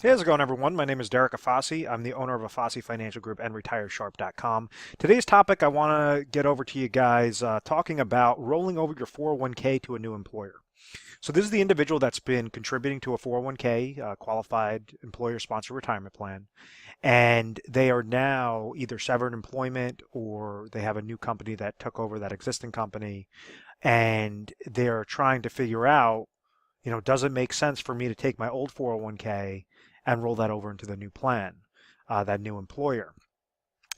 Hey, how's it going, everyone? My name is Derek Afasi. I'm the owner of Afasi Financial Group and retiresharp.com. Today's topic I want to get over to you guys talking about rolling over your 401k to a new employer. So this is the individual that's been contributing to a 401k, qualified employer-sponsored retirement plan, and they are now either severed employment or they have a new company that took over that existing company, and they're trying to figure out, does it make sense for me to take my old 401k and roll that over into the new plan, that new employer?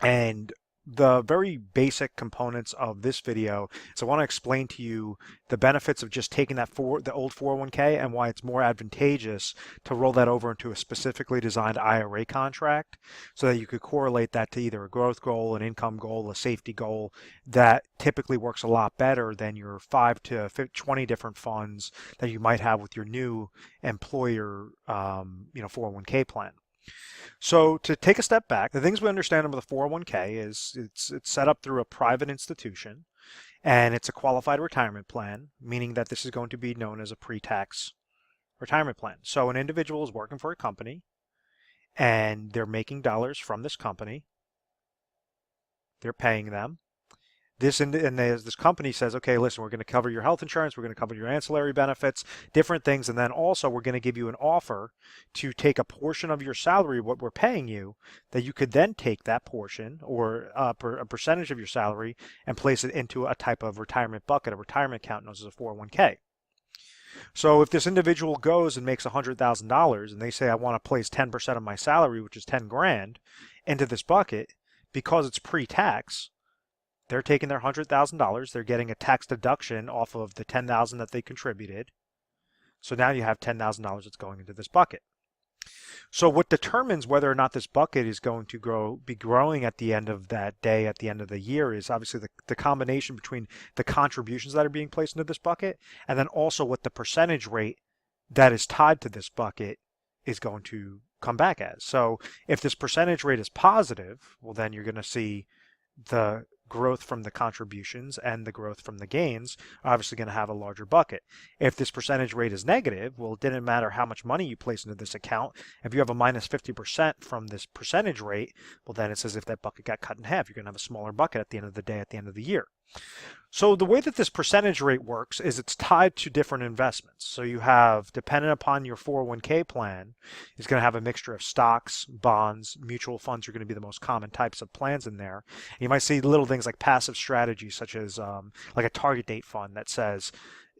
And the very basic components of this video is I want to explain to you the benefits of just taking the old 401k and why it's more advantageous to roll that over into a specifically designed IRA contract so that you could correlate that to either a growth goal, an income goal, a safety goal that typically works a lot better than your 5 to 20 different funds that you might have with your new employer 401k plan. So to take a step back, the things we understand about the 401k is it's set up through a private institution, and it's a qualified retirement plan, meaning that this is going to be known as a pre-tax retirement plan. So an individual is working for a company and they're making dollars from this company. They're paying them. This company says, okay, listen, we're going to cover your health insurance, we're going to cover your ancillary benefits, different things, and then also we're going to give you an offer to take a portion of your salary, what we're paying you, that you could then take that portion or a percentage of your salary and place it into a type of retirement bucket, a retirement account known as a 401k. So if this individual goes and makes $100,000 and they say, I want to place 10% of my salary, which is 10 grand, into this bucket, because it's pre-tax, they're taking their $100,000. They're getting a tax deduction off of the $10,000 that they contributed. So now you have $10,000 that's going into this bucket. So what determines whether or not this bucket is going to be growing at the end of that day, at the end of the year, is obviously the combination between the contributions that are being placed into this bucket and then also what the percentage rate that is tied to this bucket is going to come back as. So if this percentage rate is positive, well, then you're going to see the growth from the contributions and the growth from the gains are obviously going to have a larger bucket. If this percentage rate is negative, well, it didn't matter how much money you place into this account. If you have a minus 50% from this percentage rate, well, then it's as if that bucket got cut in half. You're going to have a smaller bucket at the end of the day, at the end of the year. So the way that this percentage rate works is it's tied to different investments. So you have, dependent upon your 401k plan, is going to have a mixture of stocks, bonds, mutual funds are going to be the most common types of plans in there. You might see little things like passive strategies, such as like a target date fund that says,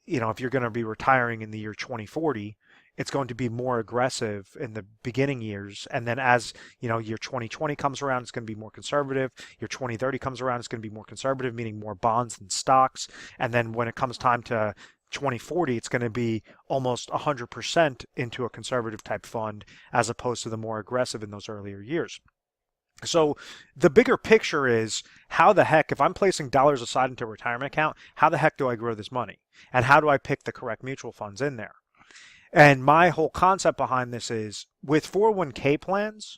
if you're going to be retiring in the year 2040, it's going to be more aggressive in the beginning years. And then as, year 2020 comes around, it's going to be more conservative. Year 2030 comes around, it's going to be more conservative, meaning more bonds than stocks. And then when it comes time to 2040, it's going to be almost 100% into a conservative type fund as opposed to the more aggressive in those earlier years. So the bigger picture is how the heck, if I'm placing dollars aside into a retirement account, how the heck do I grow this money? And how do I pick the correct mutual funds in there? And my whole concept behind this is with 401k plans,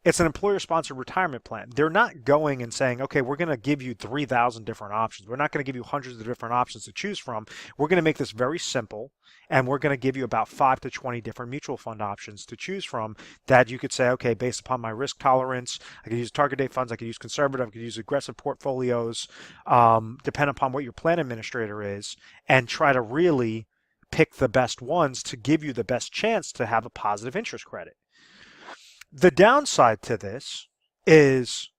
it's an employer-sponsored retirement plan. They're not going and saying, okay, we're going to give you 3,000 different options. We're not going to give you hundreds of different options to choose from. We're going to make this very simple, and we're going to give you about 5 to 20 different mutual fund options to choose from that you could say, okay, based upon my risk tolerance, I could use target date funds, I could use conservative, I could use aggressive portfolios, depending upon what your plan administrator is, and try to really pick the best ones to give you the best chance to have a positive interest credit. The downside to this is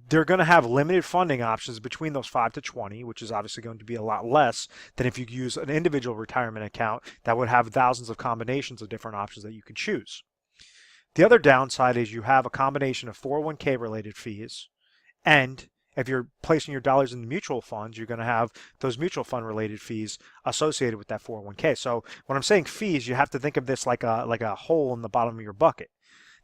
they're going to have limited funding options between those 5 to 20, which is obviously going to be a lot less than if you use an individual retirement account that would have thousands of combinations of different options that you could choose. The other downside is you have a combination of 401k related fees, and if you're placing your dollars in the mutual funds, you're going to have those mutual fund related fees associated with that 401k. So when I'm saying fees, you have to think of this like a hole in the bottom of your bucket.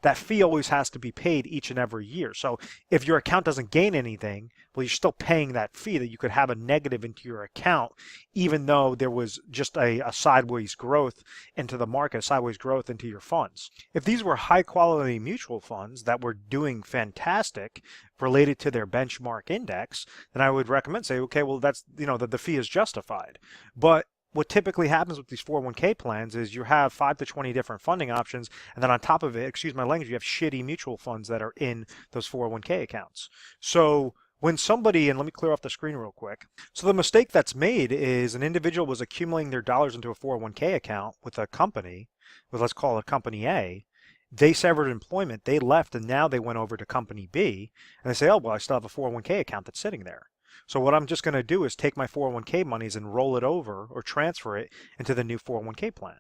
That fee always has to be paid each and every year. So if your account doesn't gain anything, well, you're still paying that fee that you could have a negative into your account, even though there was just a sideways growth into the market, a sideways growth into your funds. If these were high quality mutual funds that were doing fantastic related to their benchmark index, then I would recommend say, okay, well, that's, the fee is justified. But what typically happens with these 401k plans is you have 5 to 20 different funding options, and then on top of it, excuse my language, you have shitty mutual funds that are in those 401k accounts. So when somebody, and let me clear off the screen real quick. So the mistake that's made is an individual was accumulating their dollars into a 401k account with a company, with let's call it company A. They severed employment, they left, and now they went over to company B, and they say, oh, well, I still have a 401k account that's sitting there. So what I'm just going to do is take my 401k monies and roll it over or transfer it into the new 401k plan.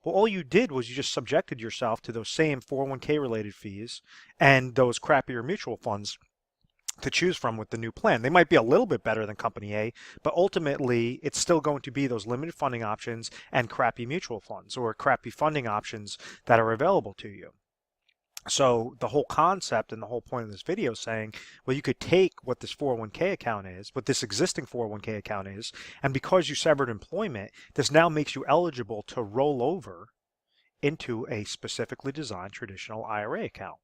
Well, all you did was you just subjected yourself to those same 401k related fees and those crappier mutual funds to choose from with the new plan. They might be a little bit better than company A, but ultimately it's still going to be those limited funding options and crappy mutual funds or crappy funding options that are available to you. So the whole concept and the whole point of this video is saying, well, you could take what this 401k account is, what this existing 401k account is, and because you severed employment, this now makes you eligible to roll over into a specifically designed traditional IRA account.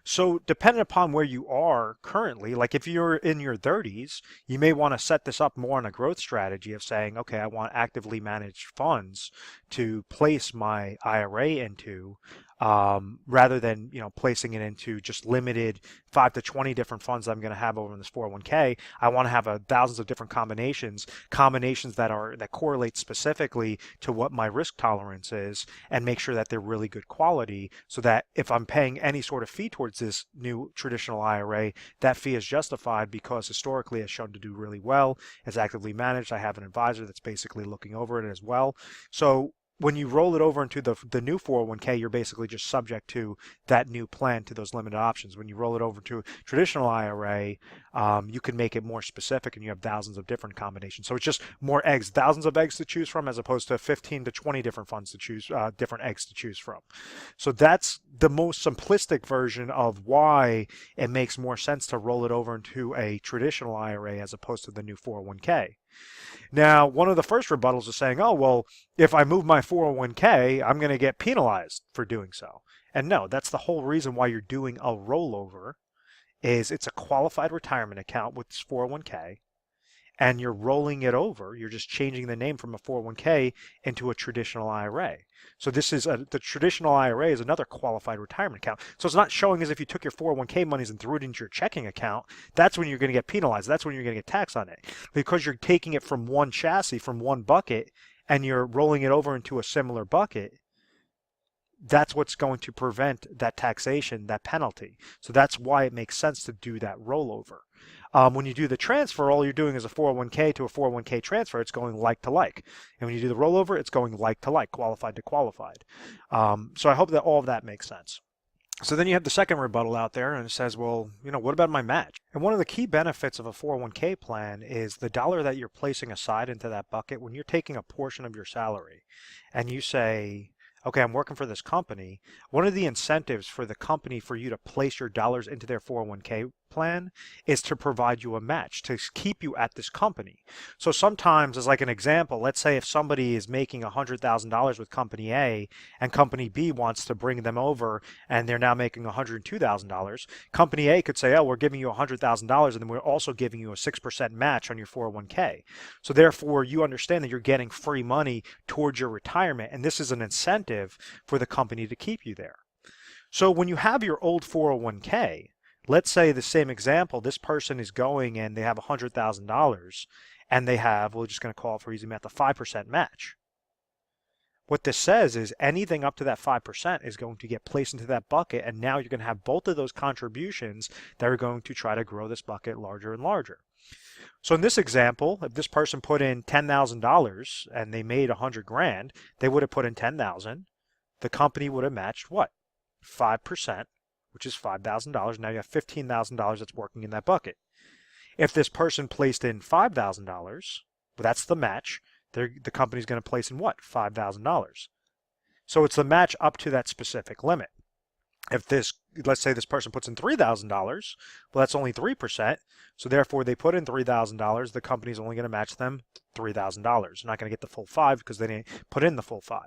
So depending upon where you are currently, like if you're in your 30s, you may want to set this up more on a growth strategy of saying, okay, I want actively managed funds to place my IRA into, rather than placing it into just limited 5 to 20 different funds that I'm going to have over in this 401k. I want to have thousands of different combinations that correlate specifically to what my risk tolerance is, and make sure that they're really good quality, so that if I'm paying any sort of fee towards this new traditional IRA, that fee is justified because historically it's shown to do really well. It's actively managed. I have an advisor that's basically looking over it as well. So when you roll it over into the new 401k, you're basically just subject to that new plan, to those limited options. When you roll it over to traditional IRA, you can make it more specific, and you have thousands of different combinations. So it's just more eggs, thousands of eggs to choose from, as opposed to 15 to 20 different funds to choose, different eggs to choose from. So that's the most simplistic version of why it makes more sense to roll it over into a traditional IRA as opposed to the new 401k. Now, one of the first rebuttals is saying, oh, well, if I move my 401k, I'm going to get penalized for doing so. And no, that's the whole reason why you're doing a rollover, is it's a qualified retirement account with this 401k, and you're rolling it over. You're just changing the name from a 401k into a traditional IRA. So this is the traditional IRA is another qualified retirement account. So it's not showing as if you took your 401k monies and threw it into your checking account. That's when you're going to get penalized. That's when you're going to get taxed on it, because you're taking it from one chassis, from one bucket, and you're rolling it over into a similar bucket. That's what's going to prevent that taxation, that penalty. So that's why it makes sense to do that rollover. When you do the transfer, all you're doing is a 401k to a 401k transfer. It's going like to like. And when you do the rollover, it's going like to like, qualified to qualified. So I hope that all of that makes sense. So then you have the second rebuttal out there, and it says, well, what about my match? And one of the key benefits of a 401k plan is the dollar that you're placing aside into that bucket. When you're taking a portion of your salary and you say, okay, I'm working for this company, one of the incentives for the company for you to place your dollars into their 401k plan is to provide you a match, to keep you at this company. So sometimes, as like an example, let's say if somebody is making $100,000 with company A and company B wants to bring them over and they're now making $102,000, company A could say, oh, we're giving you $100,000 and then we're also giving you a 6% match on your 401k. So therefore, you understand that you're getting free money towards your retirement, and this is an incentive for the company to keep you there. So when you have your old 401k, let's say the same example, this person is going and they have $100,000 and they have, we're just going to call it for easy math, a 5% match. What this says is anything up to that 5% is going to get placed into that bucket, and now you're going to have both of those contributions that are going to try to grow this bucket larger and larger. So in this example, if this person put in $10,000 and they made $100,000, they would have put in $10,000. The company would have matched what? 5%. Which is $5,000. Now you have $15,000 that's working in that bucket. If this person placed in $5,000, well, that's the match. The company's going to place in what? $5,000. So it's the match up to that specific limit. If this let's say this person puts in $3,000. Well, that's only 3%. So therefore, they put in $3,000. The company's only going to match them $3,000. They're not going to get the full 5 because they didn't put in the full 5.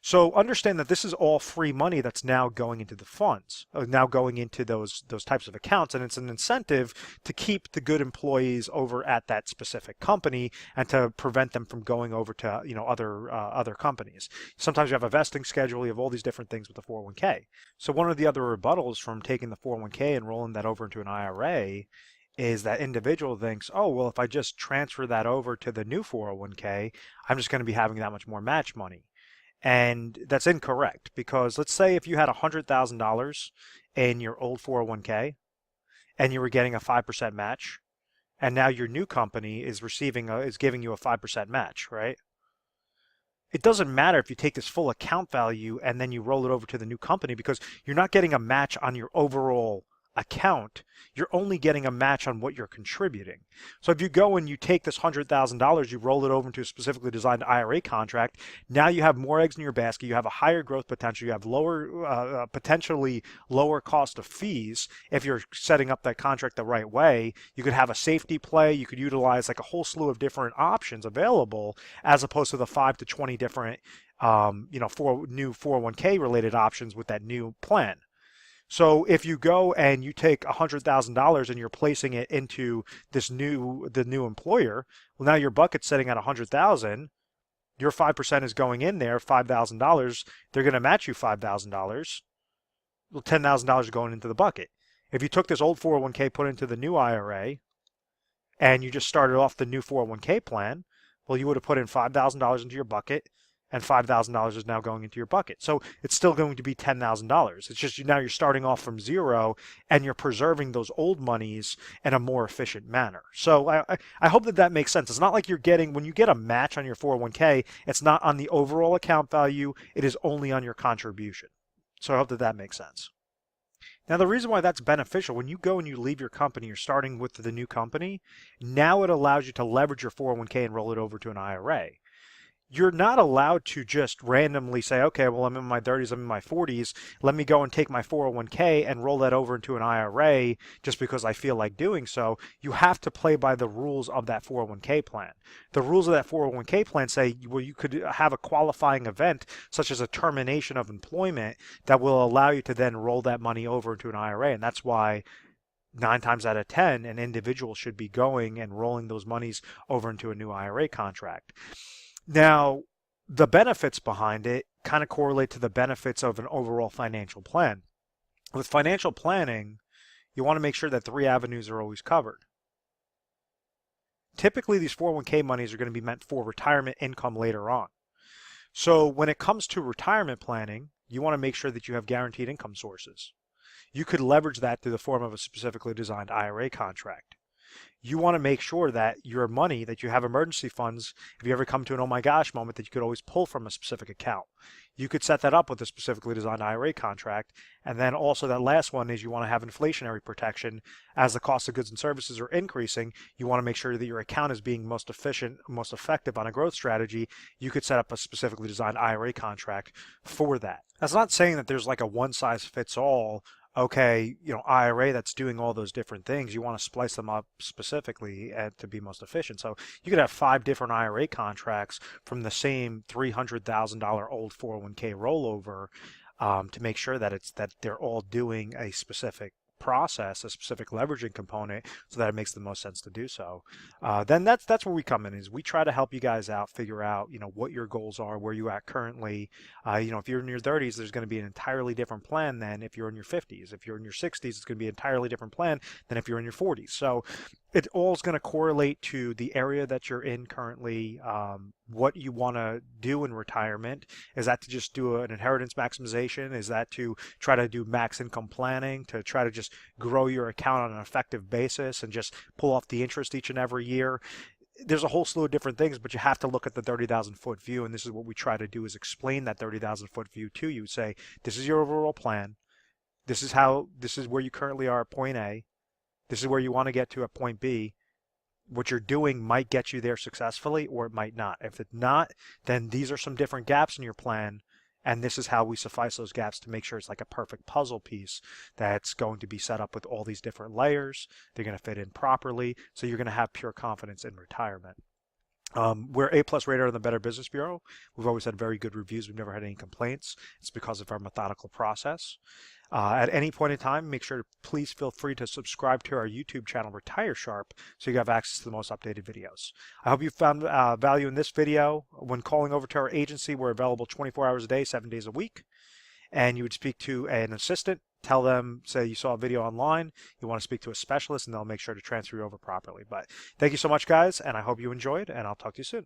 So understand that this is all free money that's now going into the funds, now going into those types of accounts, and it's an incentive to keep the good employees over at that specific company and to prevent them from going over to other companies. Sometimes you have a vesting schedule, you have all these different things with the 401k. So one of the other rebuttals from taking the 401k and rolling that over into an IRA is that individual thinks, oh, well, if I just transfer that over to the new 401k, I'm just going to be having that much more match money. And that's incorrect, because let's say if you had $100,000 in your old 401k and you were getting a 5% match, and now your new company is giving you a 5% match, right? It doesn't matter if you take this full account value and then you roll it over to the new company, because you're not getting a match on your overall account. You're only getting a match on what you're contributing. So if you go and you take this $100,000, you roll it over into a specifically designed IRA contract, now you have more eggs in your basket, you have a higher growth potential, you have lower, potentially lower cost of fees. If you're setting up that contract the right way, you could have a safety play, you could utilize like a whole slew of different options available, as opposed to the 5 to 20 different new 401k related options with that new plan. So if you go and you take $100,000 and you're placing it into the new employer, well, now your bucket's sitting at $100,000. Your 5% is going in there, $5,000. They're going to match you $5,000. Well, $10,000 is going into the bucket. If you took this old 401k, put it into the new IRA, and you just started off the new 401k plan, well, you would have put in $5,000 into your bucket, and $5,000 is now going into your bucket. So it's still going to be $10,000. It's just now you're starting off from zero and you're preserving those old monies in a more efficient manner. So I hope that makes sense. It's not like you're getting, when you get a match on your 401k, it's not on the overall account value, it is only on your contribution. So I hope that makes sense. Now, the reason why that's beneficial, when you go and you leave your company, you're starting with the new company, now it allows you to leverage your 401k and roll it over to an IRA. You're not allowed to just randomly say, okay, well, I'm in my 30s, I'm in my 40s, let me go and take my 401k and roll that over into an IRA just because I feel like doing so. You have to play by the rules of that 401k plan. The rules of that 401k plan say, well, you could have a qualifying event such as a termination of employment that will allow you to then roll that money over into an IRA. And that's why 9 times out of 10, an individual should be going and rolling those monies over into a new IRA contract. Now, the benefits behind it kind of correlate to the benefits of an overall financial plan. With financial planning, you want to make sure that 3 avenues are always covered. Typically, these 401k monies are going to be meant for retirement income later on. So when it comes to retirement planning, you want to make sure that you have guaranteed income sources. You could leverage that through the form of a specifically designed IRA contract. You want to make sure that your money, that you have emergency funds, if you ever come to an oh my gosh moment, that you could always pull from a specific account. You could set that up with a specifically designed IRA contract. And then also that last one is you want to have inflationary protection. As the cost of goods and services are increasing, you want to make sure that your account is being most efficient, most effective on a growth strategy. You could set up a specifically designed IRA contract for that. That's not saying that there's like a one size fits all. Okay, IRA that's doing all those different things, you want to splice them up specifically to be most efficient. So you could have 5 different IRA contracts from the same $300,000 old 401k rollover to make sure that they're all doing a specific process, a specific leveraging component, so that it makes the most sense to do so. Then that's where we come in, is we try to help you guys out, figure out what your goals are, where you're at currently. If you're in your 30s, there's going to be an entirely different plan than if you're in your 50s. If you're in your 60s, it's going to be an entirely different plan than if you're in your 40s. So it all is going to correlate to the area that you're in currently, what you want to do in retirement. Is that to just do an inheritance maximization? Is that to try to do max income planning, to try to just grow your account on an effective basis and just pull off the interest each and every year? There's a whole slew of different things, but you have to look at the 30,000 foot view, and this is what we try to do, is explain that 30,000 foot view to you. Say, this is your overall plan. This is where you currently are at point A. This is where you want to get to at point B. What you're doing might get you there successfully, or it might not. If it's not, then these are some different gaps in your plan, And this is how we suffice those gaps to make sure it's like a perfect puzzle piece that's going to be set up with all these different layers. They're going to fit in properly. So you're going to have pure confidence in retirement. We're A+ rated on the Better Business Bureau. We've always had very good reviews. We've never had any complaints. It's because of our methodical process. At any point in time, make sure to please feel free to subscribe to our YouTube channel, Retire Sharp, so you have access to the most updated videos. I hope you found value in this video. When calling over to our agency, we're available 24 hours a day, 7 days a week. And you would speak to an assistant, tell them, say you saw a video online, you want to speak to a specialist, and they'll make sure to transfer you over properly. But thank you so much, guys, and I hope you enjoyed, and I'll talk to you soon.